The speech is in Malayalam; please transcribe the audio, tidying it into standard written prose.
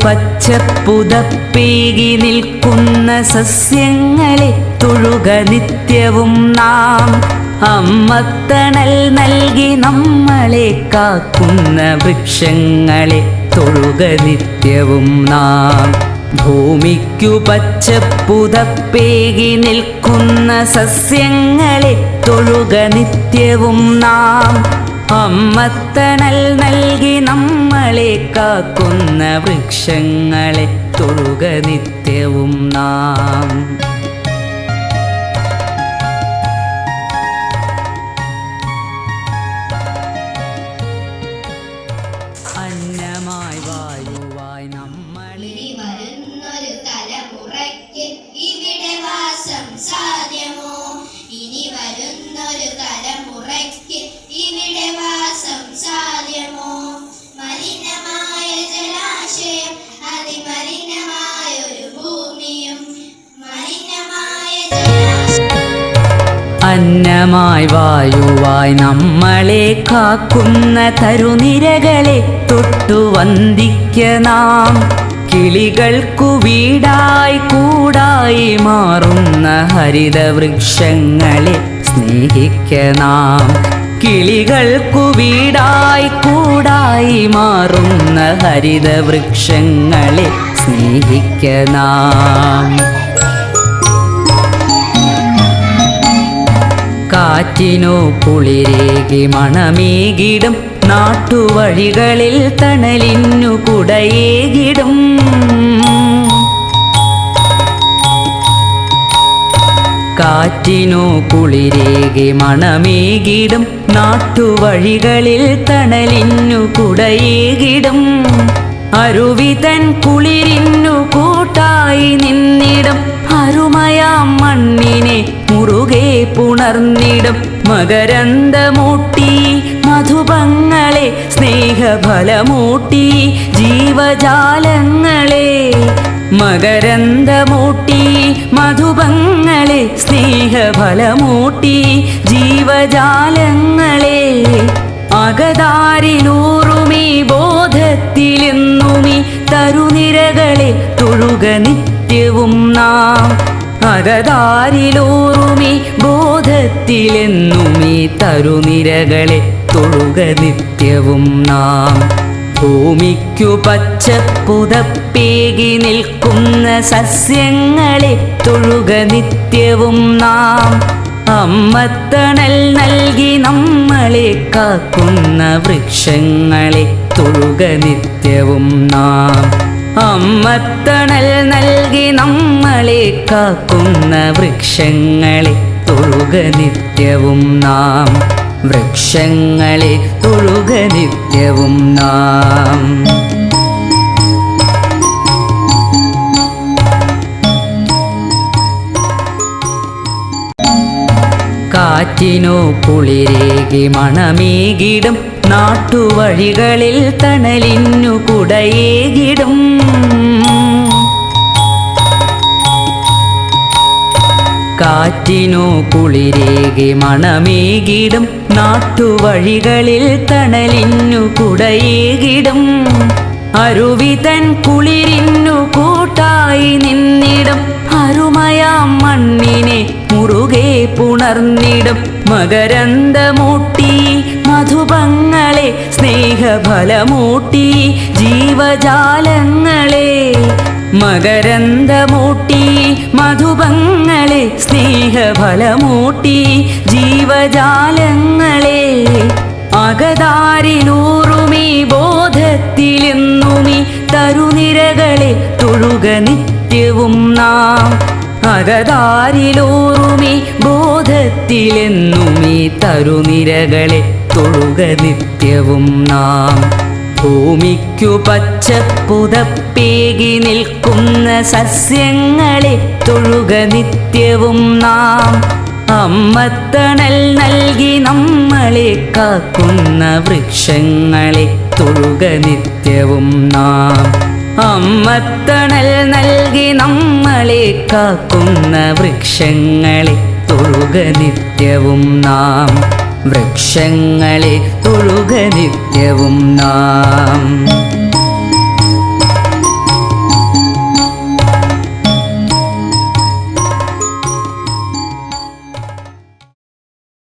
പച്ചപ്പുതപ്പേകി നിൽക്കുന്ന സസ്യങ്ങളെ തൊഴുക നിത്യവും നാം. അമ്മത്തണൽ നൽകി നമ്മളെ കാക്കുന്ന വൃക്ഷങ്ങളെ തൊഴുക നിത്യവും നാം. ഭൂമിക്കു പച്ചപ്പുതപ്പേകി നിൽക്കുന്ന സസ്യങ്ങളെ തൊഴുക നിത്യവും നാം. അമ്മത്തണൽ നൽകി നമ്മളെ കാക്കുന്ന വൃക്ഷങ്ങളെ തൊഴുക നിത്യവും നാം. അന്നമായി വായുവായി നമ്മളെ വരുന്നൊരു തലമുറയ്ക്ക് ഇവിടെ വാസം സാധ്യമോ? ഇനി വരുന്നൊരു തലമുറയ്ക്ക് ഇവിടെ വാസം സാധ്യമോ? മലിനമായ ജലാശയം, അതിമലിനമായൊരു ഭൂമിയും മലിനമായ അന്നമായി വായുവായി നമ്മളെ കാക്കുന്ന തരുനിരകളെ തൊട്ടു വന്ദിക്ക നാം. കിളികൾക്കു വീടായി കൂടായി മാറുന്ന ഹരിതവൃക്ഷങ്ങളെ സ്നേഹിക്ക നാം. കിളികൾക്കു വീടായി കൂടായി മാറുന്ന ഹരിതവൃക്ഷങ്ങളെ സ്നേഹിക്ക നാം. കാറ്റിനു കുളിരേകി മണമേകിടും, നാട്ടുവഴികളിൽ തണലിനു കുടയേകിടും. കാറ്റിനു കുളിരേകി മണമേകിടും, നാട്ടുവഴികളിൽ തണലിനു കുടയേകിടും. അരുവിതൻ കുളിരിനു കൂട്ടായി നിന്നിടും, അരുമയാം മണ്ണിനെ മുറുകെ പുണർന്നിടും. മകരന്ദമൂട്ടി മധുപങ്ങളെ സ്നേഹഫലമൂട്ടി ജീവജാലങ്ങളെ. മകരന്ദമൂട്ടി മധുപങ്ങളെ സ്നേഹഫലമൂട്ടി ജീവജാലങ്ങളെ. അകതാരിലൂറുമീ ബോധത്തിലെന്നുമീ തരുനിരകളെ തൊഴുക നിത്യവും നാം. അകതാരിലൂറുമീ ബോധത്തിലെന്നുമീ തരുനിരകളെ തൊഴുക നിത്യവും നാം. ഭൂമിക്കു പച്ചപ്പുതപ്പേകി നിൽക്കുന്ന സസ്യങ്ങളെ തൊഴുക നിത്യവും നാം. അമ്മത്തണൽ നൽകി നമ്മളെ കാക്കുന്ന വൃക്ഷങ്ങളെ തൊഴുക നിത്യവും നാം. അമ്മത്തണൽ നൽകി നമ്മളെ കാക്കുന്ന വൃക്ഷങ്ങളെ തൊഴുക നിത്യവും നാം. വൃക്ഷങ്ങളെ തൊഴുക നിത്യവും നാം. കാറ്റിനു കുളിരേകി മണമേകിടും, നാട്ടുവഴികളിൽ തണലിനു കുടയേകിടും. കാറ്റിനു കുളിരേകി മണമേകിടും, നാട്ടുവഴികളിൽ തണലിനു കുടയേകിടും. അരുവിതൻ കുളിരിനു കൂട്ടായി നിന്നിടും, അരുമയാം മണ്ണിനെ മുറുകെ പുണർന്നിടും. മകരന്ദമൂട്ടി മധുപങ്ങളെ സ്നേഹഫലമൂട്ടി ജീവജാലങ്ങളെ. മകരന്ദമൂട്ടി മധുപങ്ങളെ സ്നേഹഫലമൂട്ടി ജീവജാലങ്ങളെ. അകതാരിലൂറുമീ ബോധത്തിലെന്നുമീ തരുനിരകളെ തൊഴുക നിത്യവും നാം. അകതാരിലൂറുമീ ബോധത്തിലെന്നുമീ തരുനിരകളെ തൊഴുക നിത്യവും നാം. ഭൂമിക്കു പച്ചപ്പുതപ്പേകി നിൽക്കുന്ന സസ്യങ്ങളെ തൊഴുക നിത്യവും നാം. അമ്മത്തണൽ നൽകി നമ്മളെ കാക്കുന്ന വൃക്ഷങ്ങളെ തൊഴുക നിത്യവും നാം. അമ്മത്തണൽ നൽകി നമ്മളെ കാക്കുന്ന വൃക്ഷങ്ങളെ തൊഴുക നിത്യവും നാം. വൃക്ഷങ്ങളെ തൊഴുക നിത്യവും നാം.